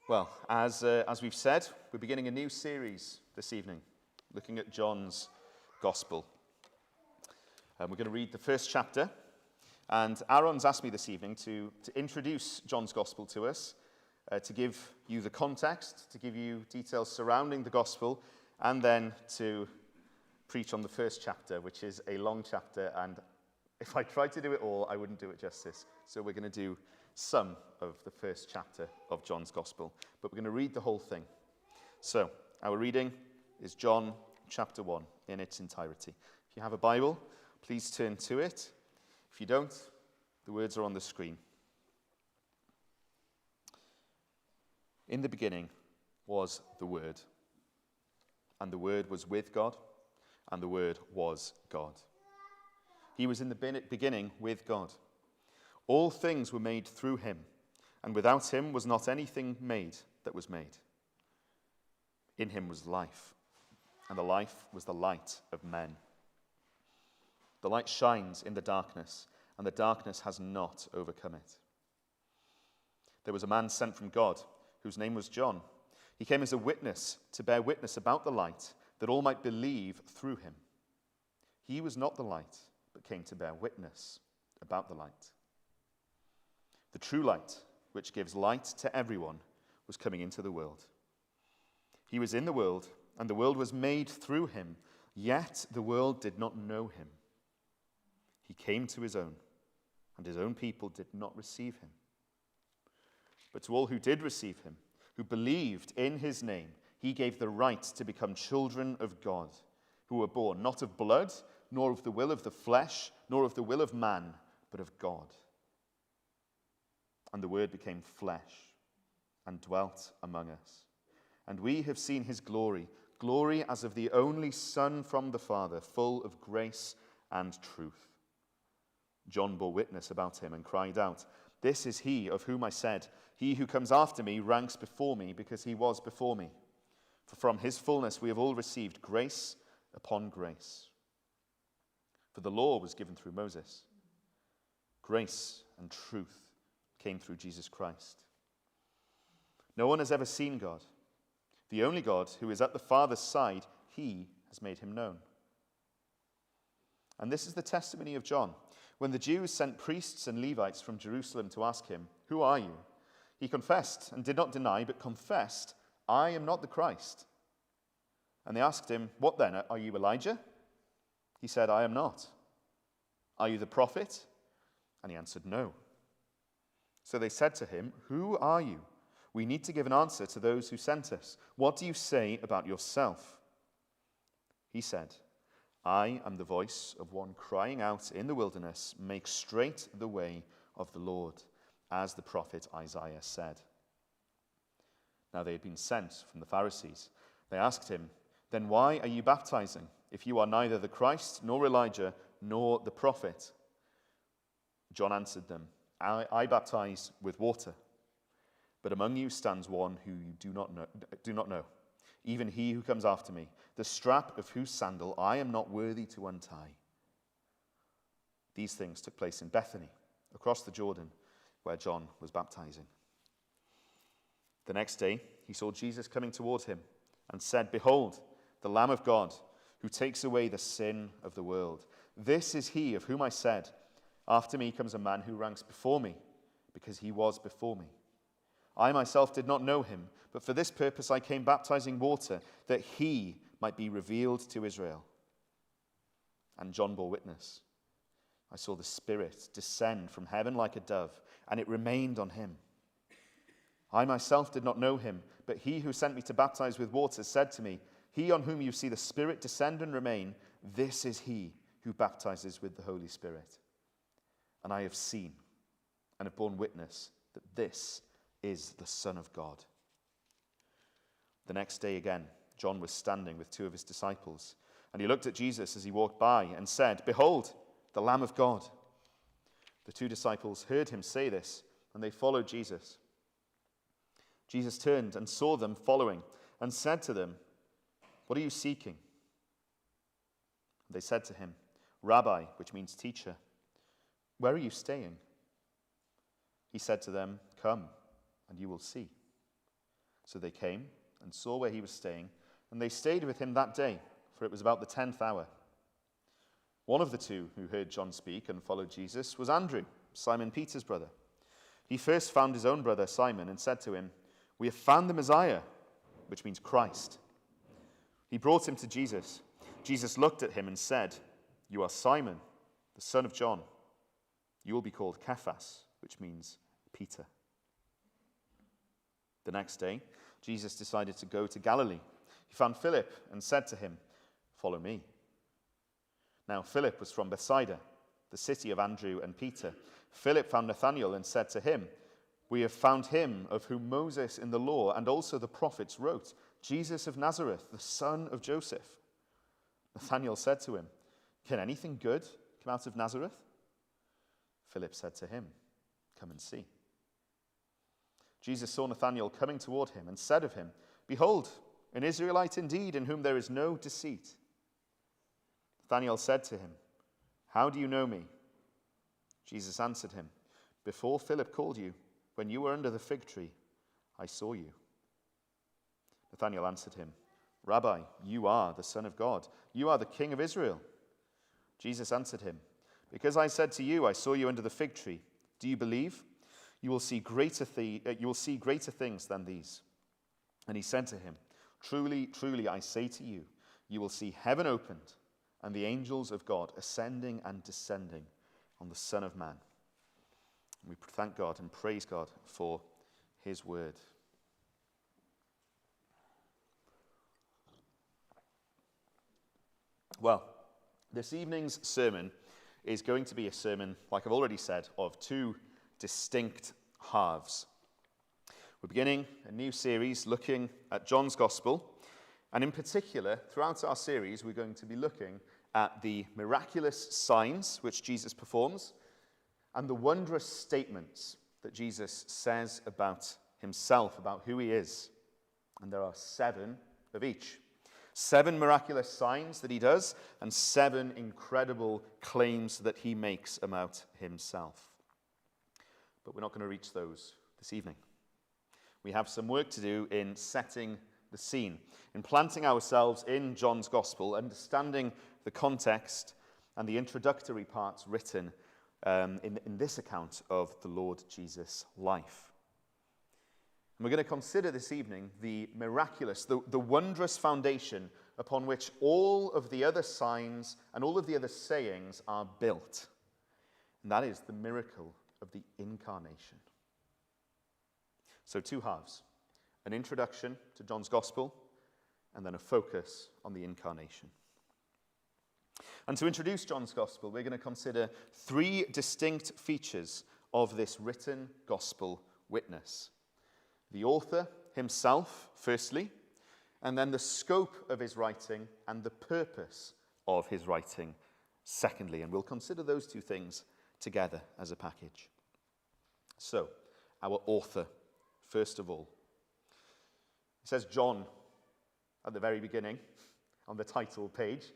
Well, as we've said, we're beginning a new series this evening, looking at John's Gospel. We're going to read the first chapter, and Aaron's asked me this evening to introduce John's Gospel to us, to give you the context, to give you details surrounding the Gospel, and then to preach on the first chapter, which is a long chapter, and if I tried to do it all, I wouldn't do it justice. So we're going to do some of the first chapter of John's Gospel, but we're going to read the whole thing. So, our reading is John chapter 1 in its entirety. If you have a Bible, please turn to it. If you don't, the words are on the screen. In the beginning was the Word, and the Word was with God, and the Word was God. He was in the beginning with God. All things were made through him, and without him was not anything made that was made. In him was life, and the life was the light of men. The light shines in the darkness, and the darkness has not overcome it. There was a man sent from God, whose name was John. He came as a witness to bear witness about the light, that all might believe through him. He was not the light, but came to bear witness about the light. The true light, which gives light to everyone, was coming into the world. He was in the world, and the world was made through him, yet the world did not know him. He came to his own, and his own people did not receive him. But to all who did receive him, who believed in his name, he gave the right to become children of God, who were born not of blood, nor of the will of the flesh, nor of the will of man, but of God. And the Word became flesh and dwelt among us. And we have seen his glory, glory as of the only Son from the Father, full of grace and truth. John bore witness about him and cried out, "This is he of whom I said, 'He who comes after me ranks before me, because he was before me.' For from his fullness we have all received grace upon grace. For the law was given through Moses. Grace and truth came through Jesus Christ. No one has ever seen God. The only God who is at the Father's side, he has made him known." And this is the testimony of John. When the Jews sent priests and Levites from Jerusalem to ask him, "Who are you?" he confessed and did not deny, but confessed, "I am not the Christ." And they asked him, "What then? Are you Elijah?" He said, "I am not." "Are you the prophet?" And he answered, "No." So they said to him, "Who are you? We need to give an answer to those who sent us. What do you say about yourself?" He said, "I am the voice of one crying out in the wilderness, 'Make straight the way of the Lord,' as the prophet Isaiah said." Now they had been sent from the Pharisees. They asked him, "Then why are you baptizing, if you are neither the Christ, nor Elijah, nor the prophet?" John answered them, I baptize with water, but among you stands one who you do not know, even he who comes after me, the strap of whose sandal I am not worthy to untie." These things took place in Bethany, across the Jordan, where John was baptizing. The next day he saw Jesus coming toward him and said, "Behold, the Lamb of God, who takes away the sin of the world. This is he of whom I said, 'After me comes a man who ranks before me, because he was before me.' I myself did not know him, but for this purpose I came baptizing water, that he might be revealed to Israel." And John bore witness. "I saw the Spirit descend from heaven like a dove, and it remained on him. I myself did not know him, but he who sent me to baptize with water said to me, 'He on whom you see the Spirit descend and remain, this is he who baptizes with the Holy Spirit.' And I have seen and have borne witness that this is the Son of God." The next day again, John was standing with two of his disciples, and he looked at Jesus as he walked by and said, "Behold, the Lamb of God." The two disciples heard him say this, and they followed Jesus. Jesus turned and saw them following and said to them, "What are you seeking?" They said to him, "Rabbi," which means teacher, "where are you staying?" He said to them, "Come, and you will see." So they came and saw where he was staying, and they stayed with him that day, for it was about the 10th hour. One of the two who heard John speak and followed Jesus was Andrew, Simon Peter's brother. He first found his own brother Simon and said to him, "We have found the Messiah," which means Christ. He brought him to Jesus. Jesus looked at him and said, "You are Simon, the son of John. You will be called Cephas," which means Peter. The next day, Jesus decided to go to Galilee. He found Philip and said to him, "Follow me." Now Philip was from Bethsaida, the city of Andrew and Peter. Philip found Nathanael and said to him, "We have found him of whom Moses in the law and also the prophets wrote, Jesus of Nazareth, the son of Joseph." Nathanael said to him, "Can anything good come out of Nazareth?" Philip said to him, "Come and see." Jesus saw Nathanael coming toward him and said of him, "Behold, an Israelite indeed, in whom there is no deceit." Nathanael said to him, "How do you know me?" Jesus answered him, "Before Philip called you, when you were under the fig tree, I saw you." Nathanael answered him, "Rabbi, you are the Son of God. You are the King of Israel." Jesus answered him, "Because I said to you, I saw you under the fig tree, do you believe? You will see greater things than these." And he said to him, "Truly, truly, I say to you, you will see heaven opened and the angels of God ascending and descending on the Son of Man." And we thank God and praise God for his word. Well, this evening's sermon is going to be a sermon, like I've already said, of two distinct halves. We're beginning a new series looking at John's Gospel, and in particular, throughout our series, we're going to be looking at the miraculous signs which Jesus performs and the wondrous statements that Jesus says about himself, about who he is. And there are 7 of each. 7 miraculous signs that he does, and 7 incredible claims that he makes about himself. But we're not going to reach those this evening. We have some work to do in setting the scene, in planting ourselves in John's Gospel, understanding the context and the introductory parts written in this account of the Lord Jesus' life. And we're going to consider this evening the miraculous, the wondrous foundation upon which all of the other signs and all of the other sayings are built. And that is the miracle of the incarnation. So 2 halves, an introduction to John's Gospel, and then a focus on the incarnation. And to introduce John's Gospel, we're going to consider 3 distinct features of this written Gospel witness. The author himself, firstly, and then the scope of his writing and the purpose of his writing, secondly. And we'll consider those 2 things together as a package. So, our author, first of all. It says John at the very beginning on the title page,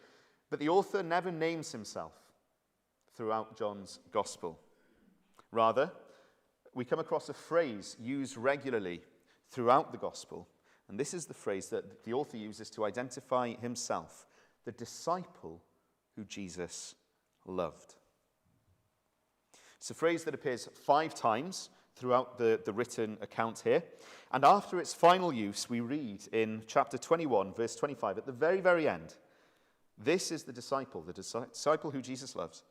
but the author never names himself throughout John's Gospel. Rather, we come across a phrase used regularly throughout the Gospel, and this is the phrase that the author uses to identify himself, the disciple who Jesus loved. It's a phrase that appears 5 times throughout the written account here. And after its final use, we read in chapter 21, verse 25, at the very, very end, this is the disciple who Jesus loves.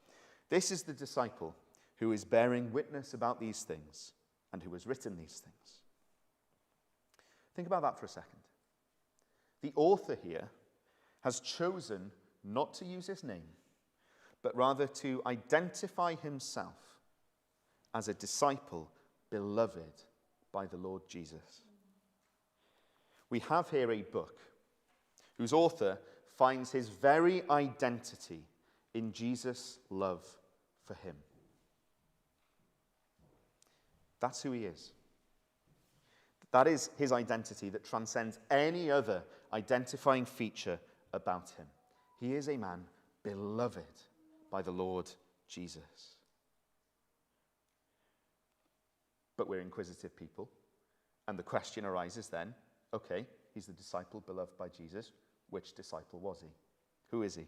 This is the disciple who is bearing witness about these things and who has written these things. Think about that for a second. The author here has chosen not to use his name, but rather to identify himself as a disciple beloved by the Lord Jesus. We have here a book whose author finds his very identity in Jesus' love for him. That's who he is. That is his identity that transcends any other identifying feature about him. He is a man beloved by the Lord Jesus. But we're inquisitive people, and the question arises then, Okay, he's the disciple beloved by Jesus. Which disciple was he? Who is he?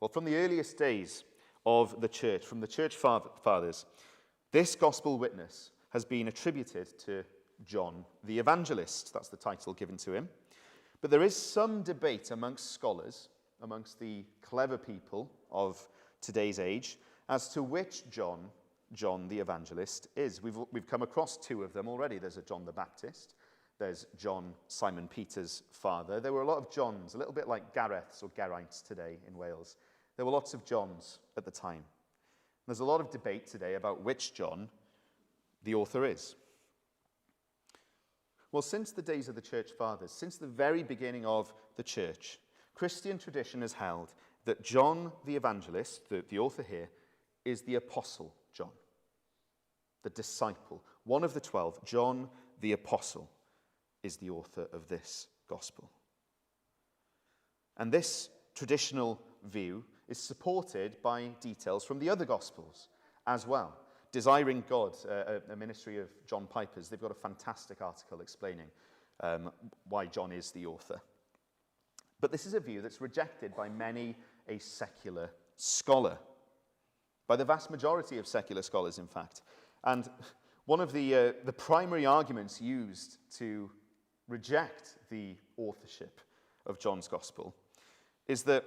Well, from the earliest days of the church, from the church fathers, this gospel witness has been attributed to John the Evangelist. That's the title given to him. But there is some debate amongst scholars, amongst the clever people of today's age, as to which John the Evangelist is. We've come across two of them already. There's a John the Baptist. There's John, Simon Peter's father. There were a lot of Johns, a little bit like Gareths or Geraints today in Wales. There were lots of Johns at the time. There's a lot of debate today about which John the author is. Well, since the days of the church fathers, since the very beginning of the church, Christian tradition has held that John the Evangelist, the author here, is the Apostle John, the disciple. One of the 12, John the Apostle, is the author of this gospel. And this traditional view is supported by details from the other gospels as well. Desiring God, a ministry of John Piper's, they've got a fantastic article explaining why John is the author. But this is a view that's rejected by many a secular scholar, by the vast majority of secular scholars, in fact. And one of the primary arguments used to reject the authorship of John's gospel is that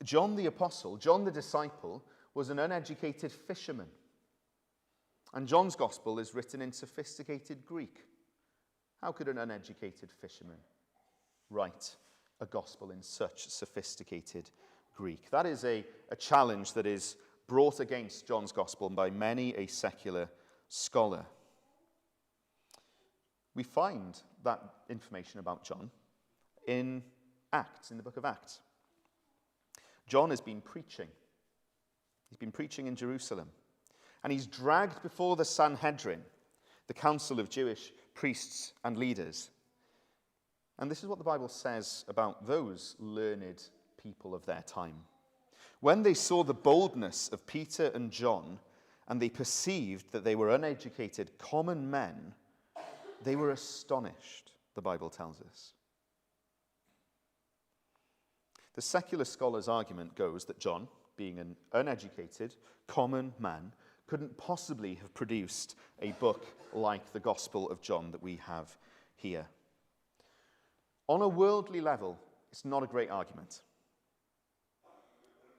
John the apostle, John the disciple, was an uneducated fisherman. And John's gospel is written in sophisticated Greek. How could an uneducated fisherman write a gospel in such sophisticated Greek? That is a challenge that is brought against John's gospel by many a secular scholar. We find that information about John in Acts, in the book of Acts. John has been preaching. He's been preaching in Jerusalem. And he's dragged before the Sanhedrin, the council of Jewish priests and leaders. And this is what the Bible says about those learned people of their time. When they saw the boldness of Peter and John, and they perceived that they were uneducated common men, they were astonished, the Bible tells us. The secular scholar's argument goes that John, being an uneducated, common man, couldn't possibly have produced a book like the Gospel of John that we have here. On a worldly level, it's not a great argument.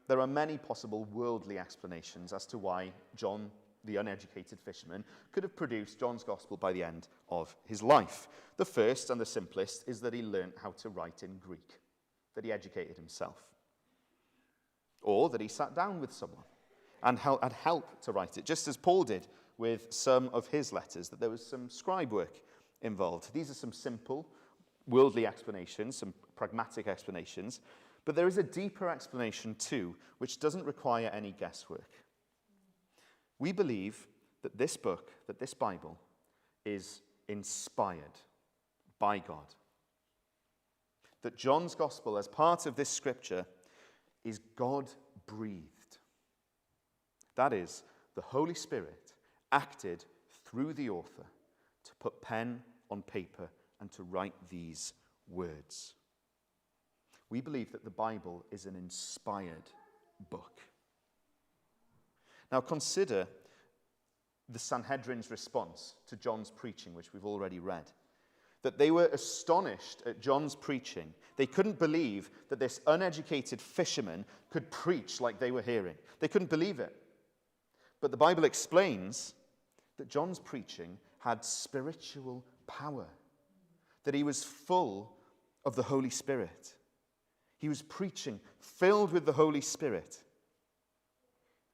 There are many possible worldly explanations as to why John, the uneducated fisherman, could have produced John's Gospel by the end of his life. The first and the simplest is that he learnt how to write in Greek, that he educated himself, or that he sat down with someone and had help to write it, just as Paul did with some of his letters, that there was some scribe work involved. These are some simple worldly explanations, some pragmatic explanations, but there is a deeper explanation too, which doesn't require any guesswork. We believe that this book, that this Bible, is inspired by God. That John's Gospel, as part of this scripture, is God-breathed. That is, the Holy Spirit acted through the author to put pen on paper and to write these words. We believe that the Bible is an inspired book. Now consider the Sanhedrin's response to John's preaching, which we've already read. That they were astonished at John's preaching. They couldn't believe that this uneducated fisherman could preach like they were hearing. They couldn't believe it. But the Bible explains that John's preaching had spiritual power, that he was full of the Holy Spirit. He was preaching filled with the Holy Spirit.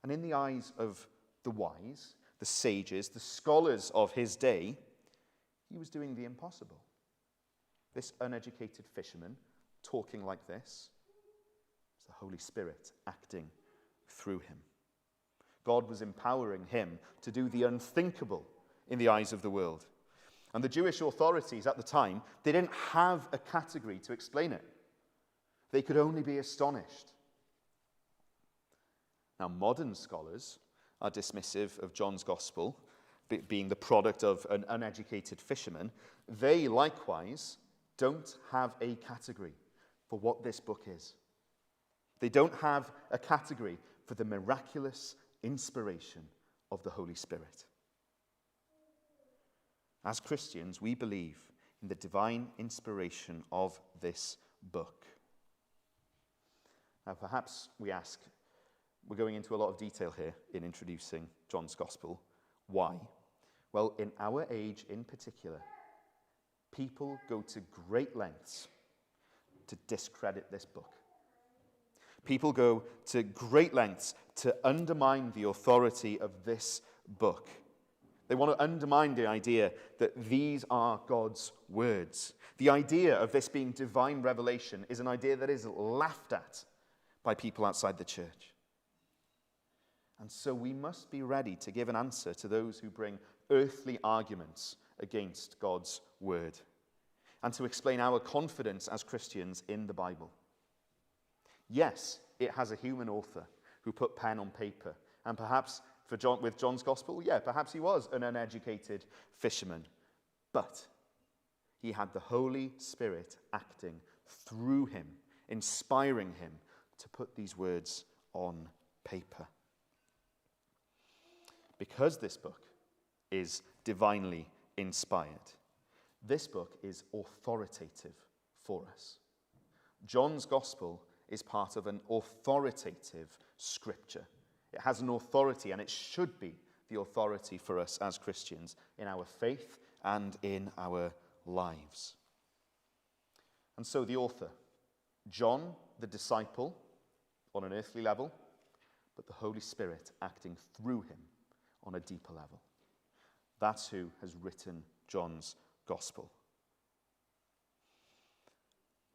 And in the eyes of the wise, the sages, the scholars of his day, he was doing the impossible. This uneducated fisherman talking like this, it's the Holy Spirit acting through him. God was empowering him to do the unthinkable in the eyes of the world. And the Jewish authorities at the time, they didn't have a category to explain it. They could only be astonished. Now, modern scholars are dismissive of John's Gospel being the product of an uneducated fisherman, they likewise don't have a category for what this book is. They don't have a category for the miraculous inspiration of the Holy Spirit. As Christians, we believe in the divine inspiration of this book. Now, perhaps we ask, we're going into a lot of detail here in introducing John's Gospel. Why? Well, in our age in particular, people go to great lengths to discredit this book. People go to great lengths to undermine the authority of this book. They want to undermine the idea that these are God's words. The idea of this being divine revelation is an idea that is laughed at by people outside the church. And so we must be ready to give an answer to those who bring earthly arguments against God's word, and to explain our confidence as Christians in the Bible. Yes, it has a human author who put pen on paper, and perhaps with John's Gospel, perhaps he was an uneducated fisherman, but he had the Holy Spirit acting through him, inspiring him to put these words on paper. Because this book is divinely inspired, this book is authoritative for us. John's Gospel is part of an authoritative scripture. It has an authority, and it should be the authority for us as Christians in our faith and in our lives. And so the author, John, the disciple, on an earthly level, but the Holy Spirit acting through him on a deeper level. That's who has written John's Gospel.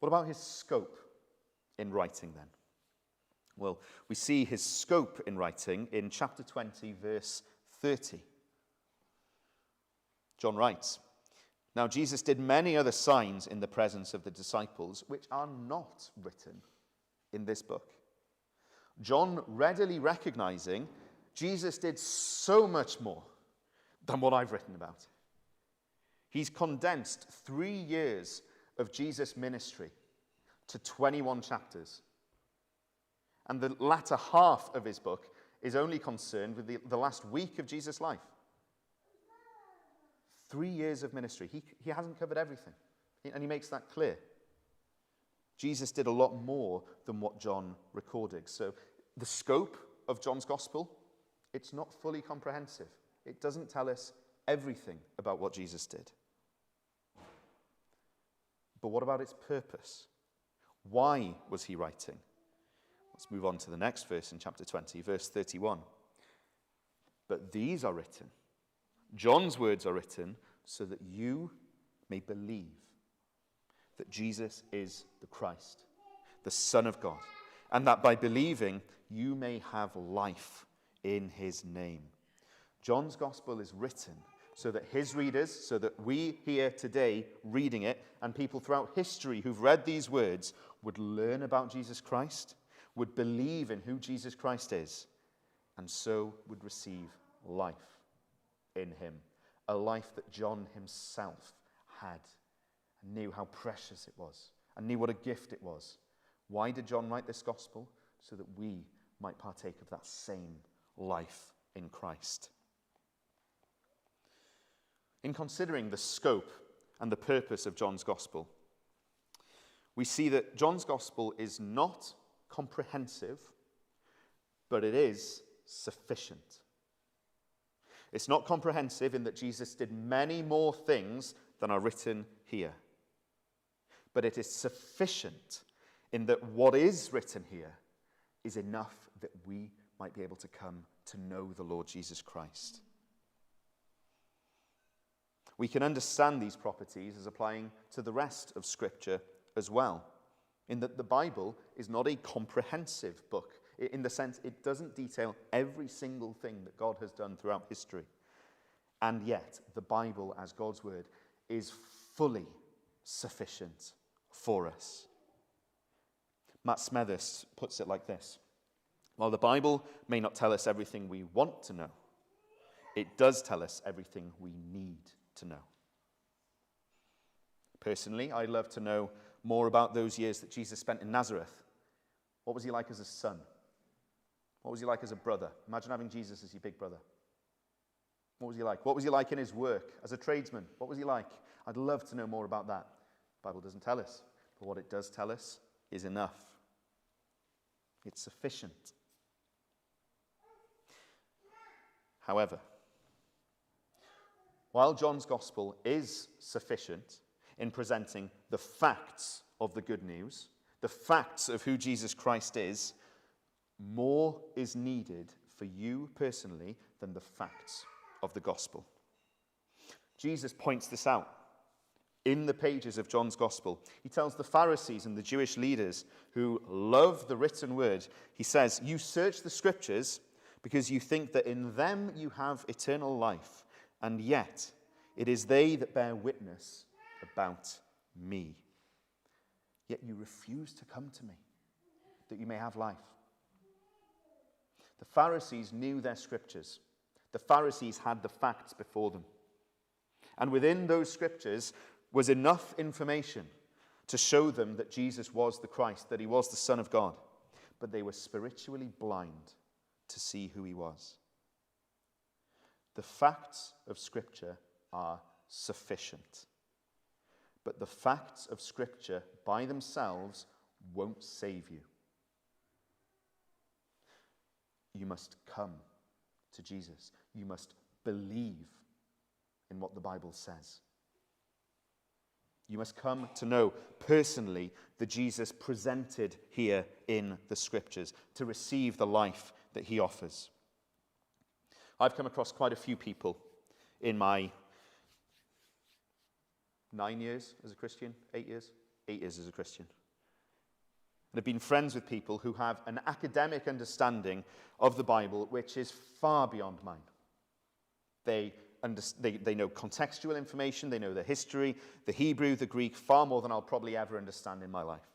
What about his scope in writing then? Well, we see his scope in writing in chapter 20, verse 30. John writes, "Now Jesus did many other signs in the presence of the disciples, which are not written in this book." John readily recognizing Jesus did so much more than what I've written about. He's condensed 3 years of Jesus' ministry to 21 chapters. And the latter half of his book is only concerned with the last week of Jesus' life. 3 years of ministry. He hasn't covered everything. And he makes that clear. Jesus did a lot more than what John recorded. So the scope of John's Gospel, it's not fully comprehensive. It doesn't tell us everything about what Jesus did. But what about its purpose? Why was he writing? Let's move on to the next verse in chapter 20, verse 31. "But these are written, John's words are written, so that you may believe that Jesus is the Christ, the Son of God, and that by believing you may have life in his name." John's Gospel is written so that his readers, so that we here today reading it, and people throughout history who've read these words would learn about Jesus Christ, would believe in who Jesus Christ is, and so would receive life in him. A life that John himself had, and knew how precious it was, and knew what a gift it was. Why did John write this gospel? So that we might partake of that same life in Christ. In considering the scope and the purpose of John's Gospel, we see that John's Gospel is not comprehensive, but it is sufficient. It's not comprehensive in that Jesus did many more things than are written here, but it is sufficient in that what is written here is enough that we might be able to come to know the Lord Jesus Christ. We can understand these properties as applying to the rest of Scripture as well, in that the Bible is not a comprehensive book, in the sense it doesn't detail every single thing that God has done throughout history. And yet, the Bible, as God's word, is fully sufficient for us. Matt Smethurst puts it like this: "While the Bible may not tell us everything we want to know, it does tell us everything we need to know. Personally, I'd love to know more about those years that Jesus spent in Nazareth. What was he like as a son? What was he like as a brother? Imagine having Jesus as your big brother. What was he like? What was he like in his work as a tradesman? What was he like? I'd love to know more about that. The Bible doesn't tell us, but what it does tell us is enough. It's sufficient. However, while John's gospel is sufficient in presenting the facts of the good news, the facts of who Jesus Christ is, more is needed for you personally than the facts of the gospel. Jesus points this out in the pages of John's gospel. He tells the Pharisees and the Jewish leaders who love the written word, he says, "You search the scriptures because you think that in them you have eternal life, and yet it is they that bear witness about me. Yet you refuse to come to me, that you may have life." The Pharisees knew their scriptures. The Pharisees had the facts before them. And within those scriptures was enough information to show them that Jesus was the Christ, that he was the Son of God. But they were spiritually blind to see who he was. The facts of Scripture are sufficient. But the facts of Scripture by themselves won't save you. You must come to Jesus. You must believe in what the Bible says. You must come to know personally the Jesus presented here in the Scriptures, to receive the life that he offers. I've come across quite a few people in my 9 years as a Christian, 8 years as a Christian. And I've been friends with people who have an academic understanding of the Bible which is far beyond mine. They know contextual information, they know the history, the Hebrew, the Greek, far more than I'll probably ever understand in my life.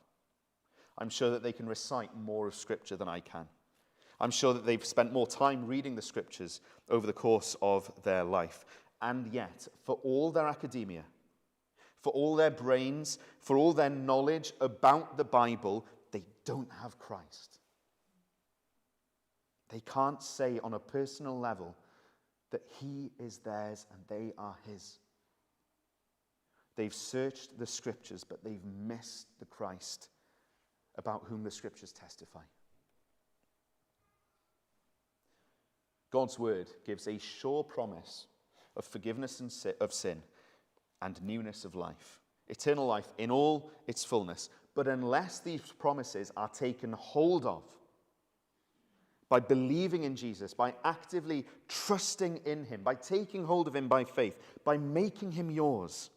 I'm sure that they can recite more of Scripture than I can. I'm sure that they've spent more time reading the Scriptures over the course of their life. And yet, for all their academia, for all their brains, for all their knowledge about the Bible, they don't have Christ. They can't say on a personal level that he is theirs and they are his. They've searched the Scriptures, but they've missed the Christ about whom the Scriptures testify. God's word gives a sure promise of forgiveness of sin and newness of life, eternal life in all its fullness. But unless these promises are taken hold of by believing in Jesus, by actively trusting in him, by taking hold of him by faith, by making him yours,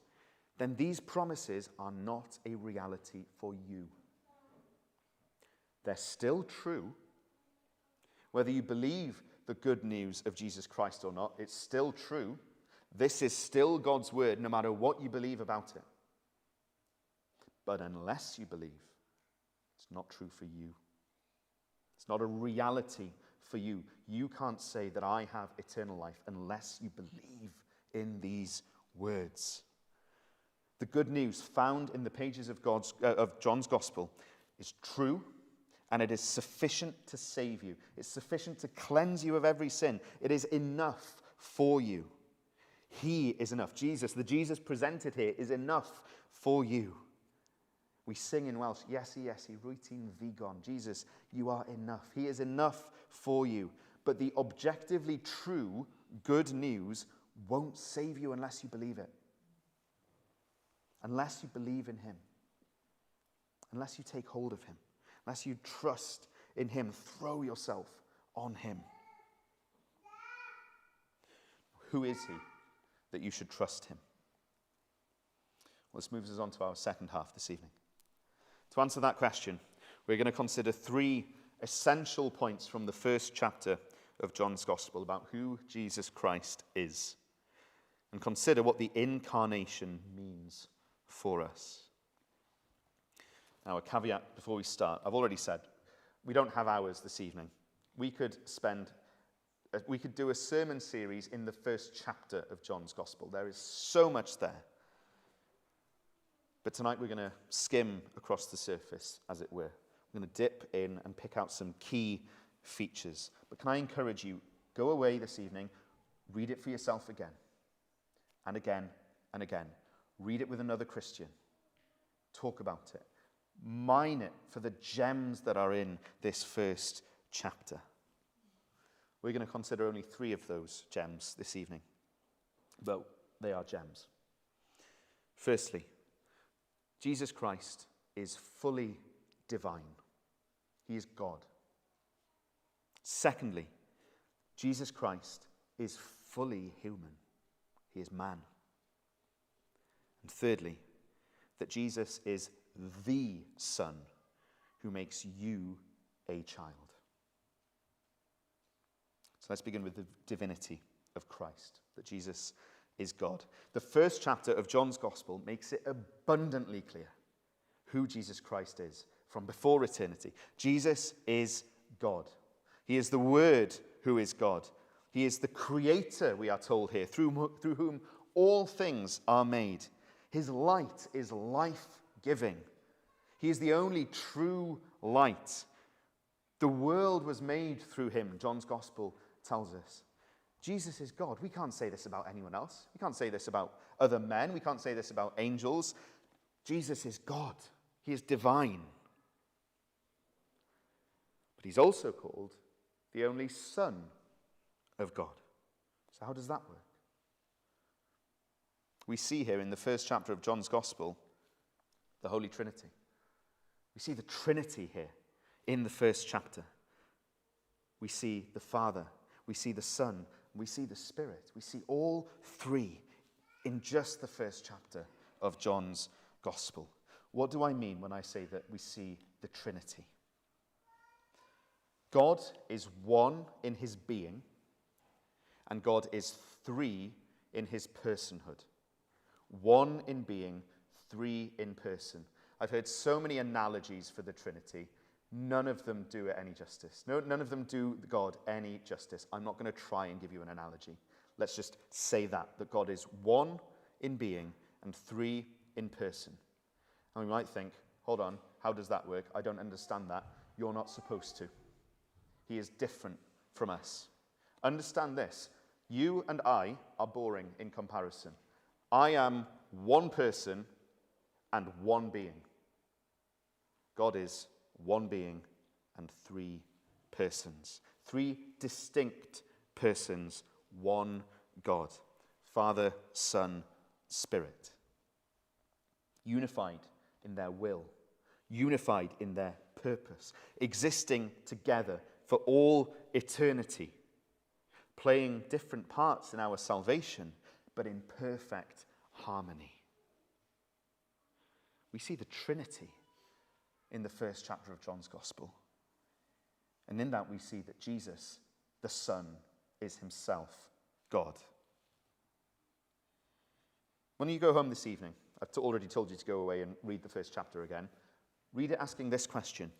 then these promises are not a reality for you. They're still true. Whether you believe the good news of Jesus Christ or not, it's still true. This is still God's word, no matter what you believe about it. But unless you believe, it's not true for you. It's not a reality for you. You can't say that I have eternal life unless you believe in these words. The good news found in the pages of John's Gospel is true, and it is sufficient to save you. It's sufficient to cleanse you of every sin. It is enough for you. He is enough. Jesus, the Jesus presented here, is enough for you. We sing in Welsh, Iesu, Iesu, rwyt ti'n ddigon. Jesus, you are enough. He is enough for you. But the objectively true good news won't save you unless you believe it. Unless you believe in him. Unless you take hold of him. Unless you trust in him. Throw yourself on him. Who is he that you should trust him? Well, this moves us on to our second half this evening. To answer that question, we're going to consider 3 essential points from the first chapter of John's Gospel about who Jesus Christ is, and consider what the incarnation means for us. Now, a caveat before we start. I've already said, we don't have hours this evening. We could spend we could do a sermon series in the first chapter of John's Gospel. There is so much there. But tonight we're going to skim across the surface, as it were. We're going to dip in and pick out some key features. But can I encourage you, go away this evening, read it for yourself again, and again, and again. Read it with another Christian. Talk about it. Mine it for the gems that are in this first chapter. We're going to consider only 3 of those gems this evening, but they are gems. Firstly, Jesus Christ is fully divine. He is God. Secondly, Jesus Christ is fully human. He is man. And thirdly, that Jesus is the Son who makes you a child. So let's begin with the divinity of Christ, that Jesus is God. The first chapter of John's Gospel makes it abundantly clear who Jesus Christ is from before eternity. Jesus is God. He is the Word who is God. He is the Creator, we are told here, through whom all things are made. His light is life-giving. He is the only true light. The world was made through him, John's Gospel tells us. Jesus is God. We can't say this about anyone else. We can't say this about other men. We can't say this about angels. Jesus is God. He is divine. But he's also called the only Son of God. So how does that work? We see here in the first chapter of John's Gospel the Holy Trinity. We see the Trinity here in the first chapter. We see the Father, we see the Son, we see the Spirit. We see all 3 in just the first chapter of John's Gospel. What do I mean when I say that we see the Trinity? God is one in his being, and God is 3 in his personhood. 1 in being, 3 in person. I've heard so many analogies for the Trinity. None of them do it any justice. None of them do God any justice. I'm not going to try and give you an analogy. Let's just say that God is 1 in being and 3 in person. And we might think, hold on, how does that work? I don't understand that. You're not supposed to. He is different from us. Understand this. You and I are boring in comparison. I am 1 person and 1 being. God is 1 being and 3 persons. 3 distinct persons, 1 God. Father, Son, Spirit. Unified in their will. Unified in their purpose. Existing together for all eternity. Playing different parts in our salvation, but in perfect harmony. We see the Trinity in the first chapter of John's Gospel. And in that we see that Jesus, the Son, is himself God. When you go home this evening, I've already told you to go away and read the first chapter again. Read it asking this question.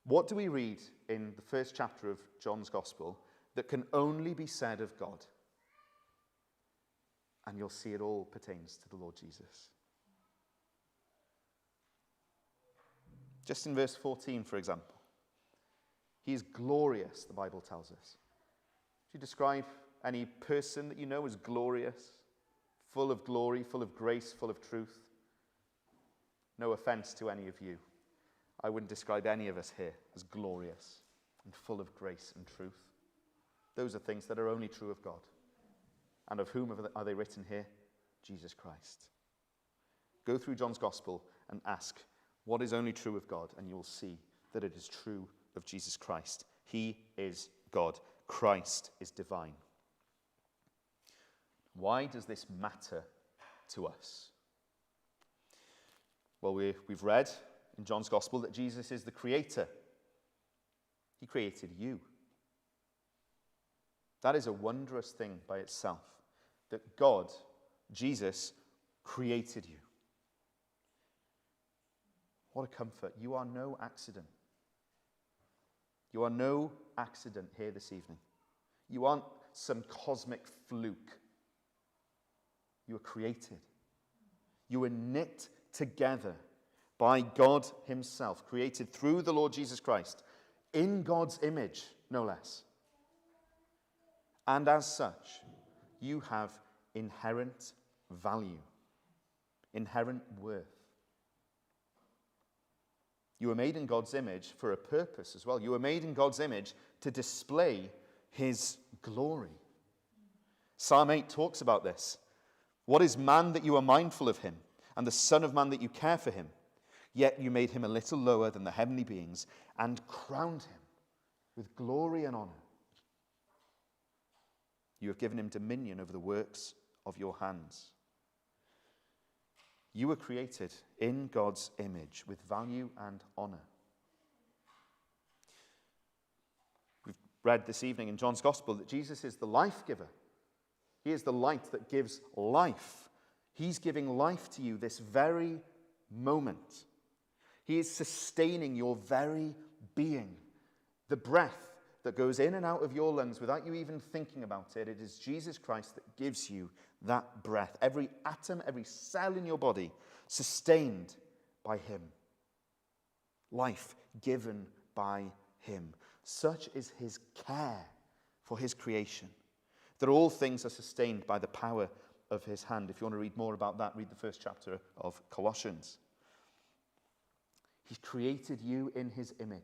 What do we read in the first chapter of John's Gospel that can only be said of God? And you'll see it all pertains to the Lord Jesus. Just in verse 14, for example. He is glorious, the Bible tells us. Do you describe any person that you know as glorious? Full of glory, full of grace, full of truth? No offense to any of you. I wouldn't describe any of us here as glorious and full of grace and truth. Those are things that are only true of God. And of whom are they written here? Jesus Christ. Go through John's Gospel and ask, what is only true of God? And you will see that it is true of Jesus Christ. He is God. Christ is divine. Why does this matter to us? Well, we've read in John's Gospel that Jesus is the Creator. He created you. That is a wondrous thing by itself, that God, Jesus, created you. What a comfort. You are no accident. You are no accident here this evening. You aren't some cosmic fluke. You were created. You were knit together by God himself, created through the Lord Jesus Christ, in God's image, no less. And as such, you have inherent value, inherent worth. You were made in God's image for a purpose as well. You were made in God's image to display his glory. Psalm 8 talks about this. What is man that you are mindful of him, and the Son of Man that you care for him? Yet you made him a little lower than the heavenly beings and crowned him with glory and honor. You have given him dominion over the works of your hands. You were created in God's image with value and honor. We've read this evening in John's Gospel that Jesus is the life giver. He is the light that gives life. He's giving life to you this very moment. He is sustaining your very being. The breath that goes in and out of your lungs without you even thinking about it, it is Jesus Christ that gives you that breath. Every atom, every cell in your body, sustained by him. Life given by him. Such is his care for his creation, that all things are sustained by the power of his hand. If you want to read more about that, read the first chapter of Colossians. He's created you in his image.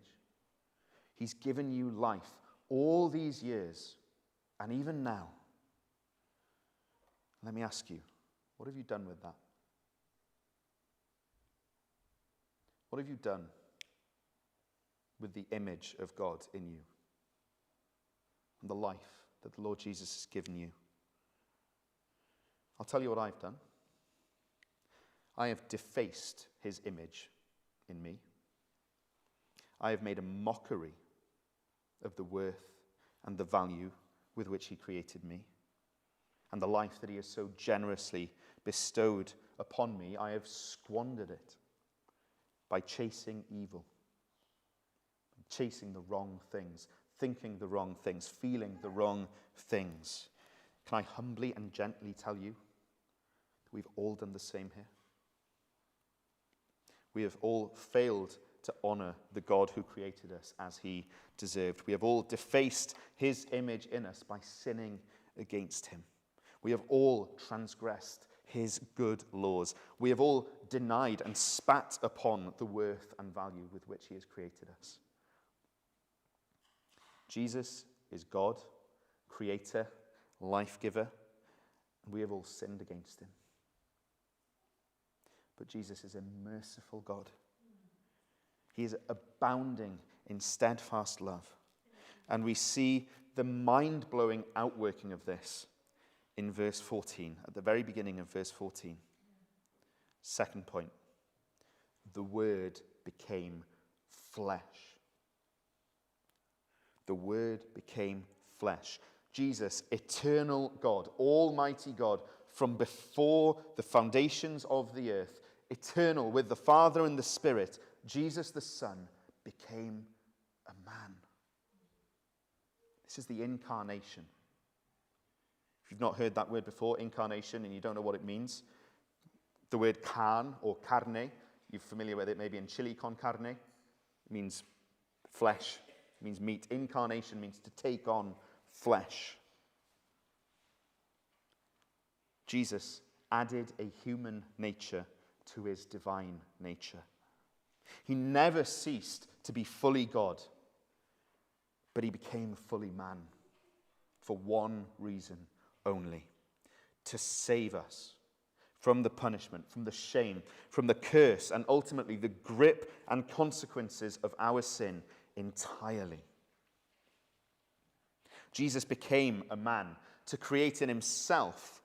He's given you life all these years, and even now. Let me ask you, what have you done with that? What have you done with the image of God in you and the life that the Lord Jesus has given you? I'll tell you what I've done. I have defaced his image in me. I have made a mockery of the worth and the value with which he created me, and the life that he has so generously bestowed upon me. I have squandered it by chasing evil, chasing the wrong things, thinking the wrong things, feeling the wrong things. Can I humbly and gently tell you that we've all done the same here? We have all failed to honor the God who created us as he deserved. We have all defaced his image in us by sinning against him. We have all transgressed his good laws. We have all denied and spat upon the worth and value with which he has created us. Jesus is God, creator, life giver, and we have all sinned against him. But Jesus is a merciful God. He is abounding in steadfast love. And we see the mind-blowing outworking of this in verse 14, at the very beginning of verse 14. Second point, the Word became flesh. The Word became flesh. Jesus, eternal God, almighty God, from before the foundations of the earth, eternal with the Father and the Spirit, Jesus the Son became a man. This is the incarnation. If you've not heard that word before, incarnation, and you don't know what it means, the word carne or carne, you're familiar with it maybe in chili con carne. It means flesh, it means meat. Incarnation means to take on flesh. Jesus added a human nature to his divine nature. He never ceased to be fully God, but he became fully man for one reason only: to save us from the punishment, from the shame, from the curse, and ultimately the grip and consequences of our sin entirely. Jesus became a man to create in himself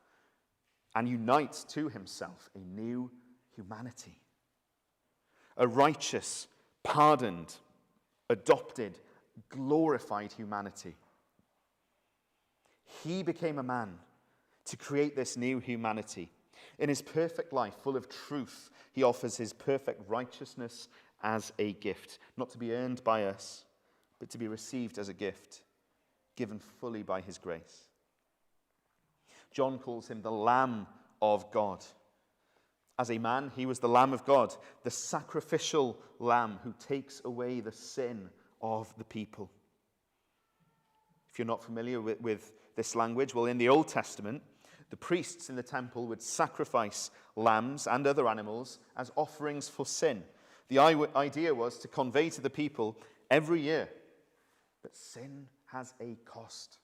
and unite to himself a new humanity. A righteous, pardoned, adopted, glorified humanity. He became a man to create this new humanity. In his perfect life, full of truth, he offers his perfect righteousness as a gift, not to be earned by us, but to be received as a gift, given fully by his grace. John calls him the Lamb of God. As a man, he was the Lamb of God, the sacrificial Lamb who takes away the sin of the people. If you're not familiar with this language, well, in the Old Testament, the priests in the temple would sacrifice lambs and other animals as offerings for sin. The idea was to convey to the people every year that sin has a cost,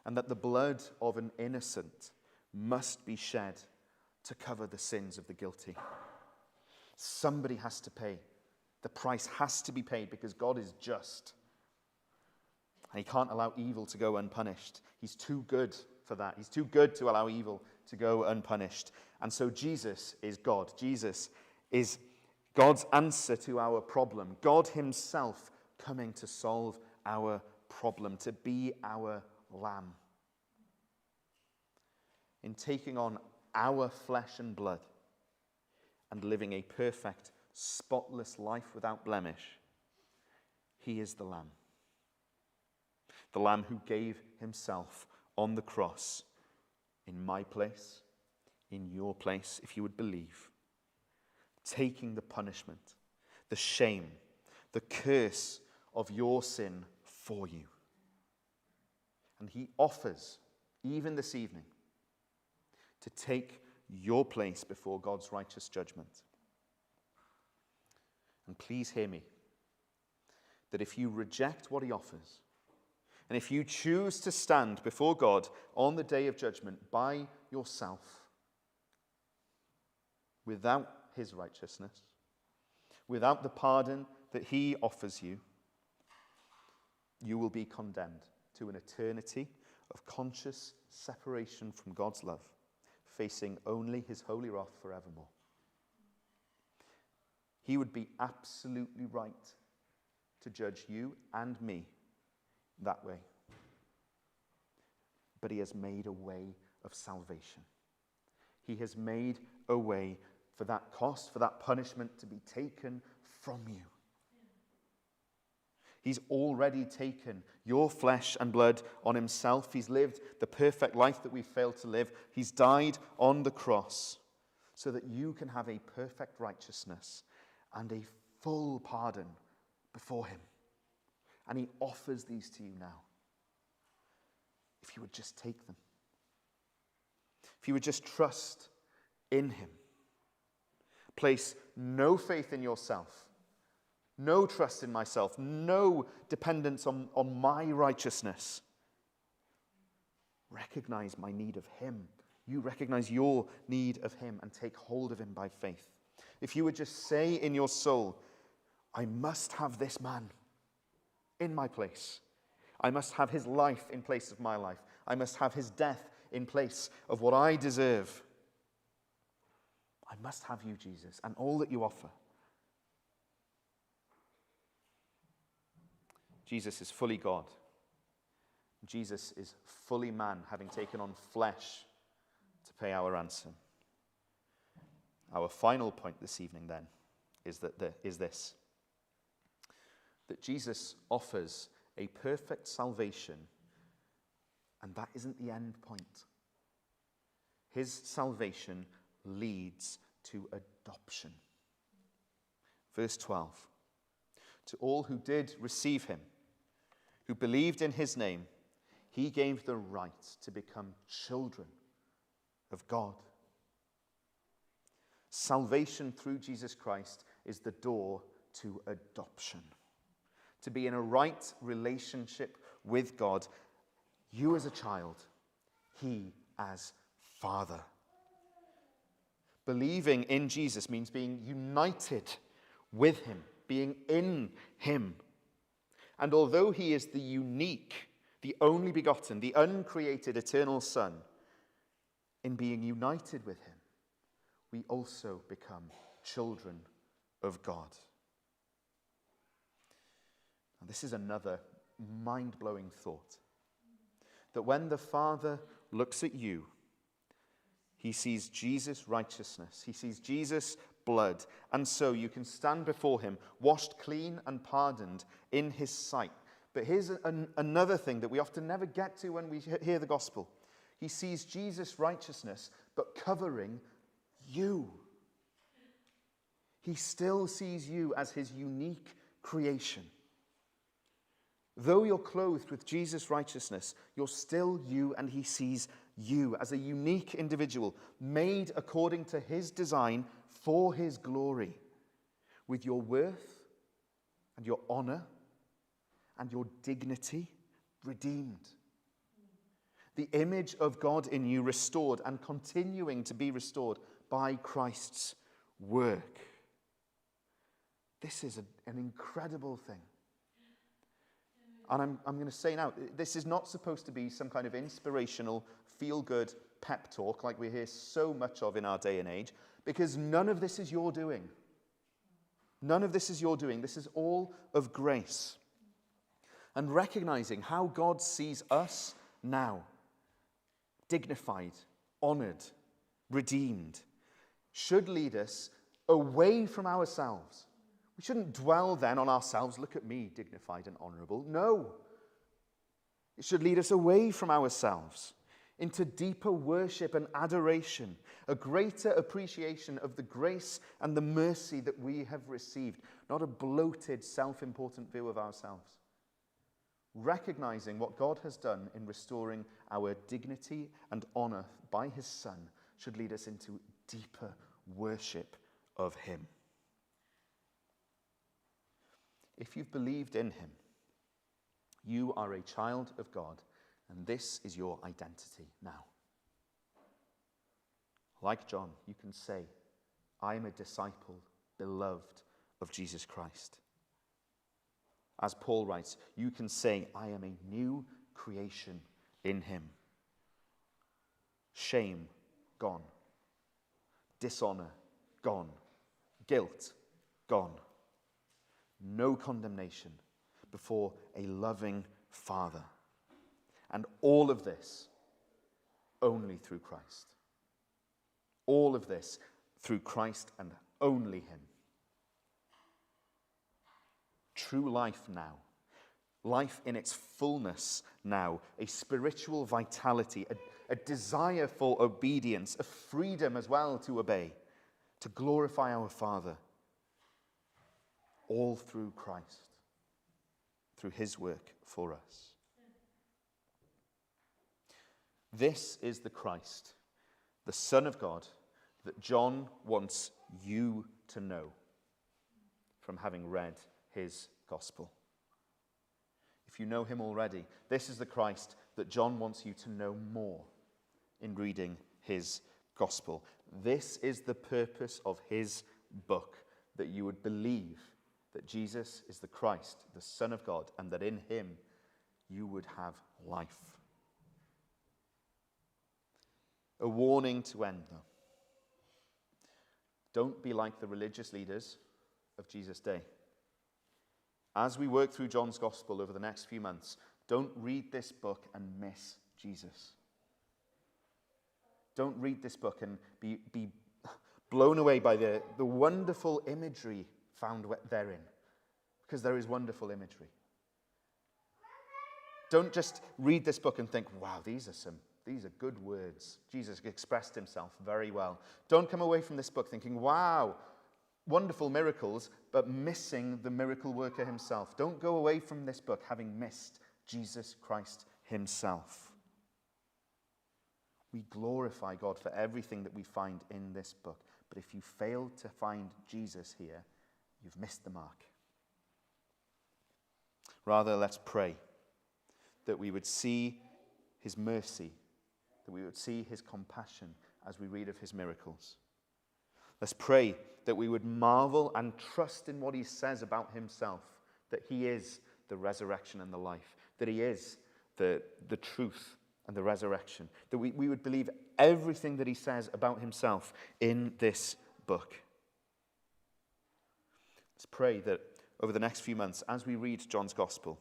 and that the blood of an innocent must be shed to cover the sins of the guilty. Somebody has to pay. The price has to be paid because God is just. And he can't allow evil to go unpunished. He's too good for that. He's too good to allow evil to go unpunished. And so Jesus is God. Jesus is God's answer to our problem. God himself coming to solve our problem, to be our lamb. In taking on our flesh and blood and living a perfect, spotless life without blemish, he is the lamb. The lamb who gave himself on the cross in my place, in your place, if you would believe, taking the punishment, the shame, the curse of your sin for you. And he offers, even this evening, to take your place before God's righteous judgment. And please hear me, that if you reject what he offers, and if you choose to stand before God on the day of judgment by yourself, without his righteousness, without the pardon that he offers you, you will be condemned to an eternity of conscious separation from God's love, facing only his holy wrath forevermore. He would be absolutely right to judge you and me that way. But he has made a way of salvation. He has made a way for that cost, for that punishment to be taken from you. He's already taken your flesh and blood on himself. He's lived the perfect life that we failed to live. He's died on the cross so that you can have a perfect righteousness and a full pardon before him. And he offers these to you now. If you would just take them. If you would just trust in him. Place no faith in yourself. No trust in myself. No dependence on my righteousness. Recognize my need of him. You recognize your need of him and take hold of him by faith. If you would just say in your soul, I must have this man in my place. I must have his life in place of my life. I must have his death in place of what I deserve. I must have you, Jesus, and all that you offer. Jesus is fully God. Jesus is fully man, having taken on flesh to pay our ransom. Our final point this evening, then, is this. That Jesus offers a perfect salvation, and that isn't the end point. His salvation leads to adoption. Verse 12. To all who did receive him, who believed in his name, he gave the right to become children of God. Salvation through Jesus Christ is the door to adoption. To be in a right relationship with God, you as a child, he as father. Believing in Jesus means being united with him, being in him. And although he is the unique, the only begotten, the uncreated eternal Son, in being united with him, we also become children of God. And this is another mind-blowing thought. That when the Father looks at you, he sees Jesus' righteousness. He sees Jesus' blood. And so you can stand before him, washed clean and pardoned in his sight, But here's another thing that we often never get to when we hear the gospel. He sees Jesus' righteousness, but covering you. He still sees you as his unique creation. Though you're clothed with Jesus' righteousness, you're still you, and he sees you as a unique individual, made according to his design for his glory, with your worth and your honor and your dignity redeemed. The image of God in you restored and continuing to be restored by Christ's work. This is an incredible thing. And I'm going to say now, this is not supposed to be some kind of inspirational, feel-good pep talk like we hear so much of in our day and age, because none of this is your doing. None of this is your doing. This is all of grace. And recognizing how God sees us now, dignified, honored, redeemed, should lead us away from ourselves. We shouldn't dwell then on ourselves. Look at me, dignified and honorable. No. It should lead us away from ourselves into deeper worship and adoration, a greater appreciation of the grace and the mercy that we have received, not a bloated, self-important view of ourselves. Recognizing what God has done in restoring our dignity and honor by his Son should lead us into deeper worship of him. If you've believed in him, you are a child of God, and this is your identity now. Like John, you can say, I am a disciple, beloved of Jesus Christ. As Paul writes, you can say, I am a new creation in him. Shame, gone. Dishonor, gone. Guilt, gone. No condemnation before a loving Father. And all of this only through Christ. All of this through Christ and only him. True life now. Life in its fullness now. A spiritual vitality, a desire for obedience, a freedom as well to obey, to glorify our Father. All through Christ, through his work for us. This is the Christ, the Son of God, that John wants you to know from having read his gospel. If you know him already, this is the Christ that John wants you to know more in reading his gospel. This is the purpose of his book, that you would believe that Jesus is the Christ, the Son of God, and that in him you would have life. A warning to end, though. Don't be like the religious leaders of Jesus' day. As we work through John's Gospel over the next few months, don't read this book and miss Jesus. Don't read this book and be blown away by the wonderful imagery found therein, because there is wonderful imagery. Don't just read this book and think, wow, these are good words. Jesus expressed himself very well. Don't come away from this book thinking, wow, wonderful miracles, but missing the miracle worker himself. Don't go away from this book having missed Jesus Christ himself. We glorify God for everything that we find in this book, but if you fail to find Jesus here, you've missed the mark. Rather, let's pray that we would see his mercy, that we would see his compassion as we read of his miracles. Let's pray that we would marvel and trust in what he says about himself, that he is the resurrection and the life, that he is the truth and the resurrection, that we would believe everything that he says about himself in this book. Let's pray that over the next few months, as we read John's Gospel,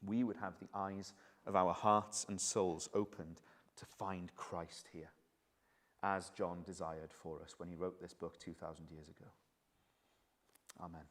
we would have the eyes of our hearts and souls opened to find Christ here, as John desired for us when he wrote this book 2,000 years ago. Amen.